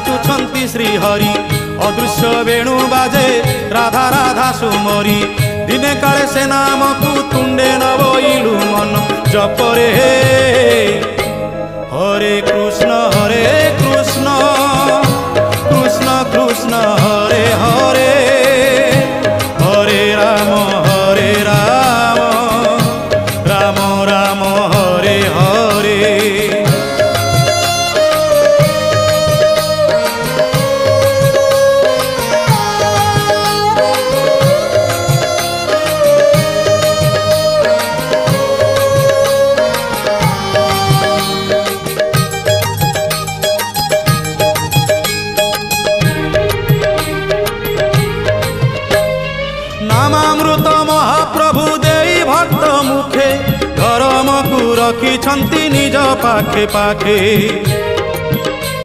नाचुछंती श्री हरि अदृश्य वेणु बाजे राधा राधा सुमरी दिने काले से नाम को तुंडे नबोइलु मन जपरे हरे कृष्ण कृष्ण कृष्ण हरे हरे हरे राम राम राम हरे हरे। नामामृत महाप्रभु देई भक्त मुखे धर्म को रखिछंती निज पाखे पाखे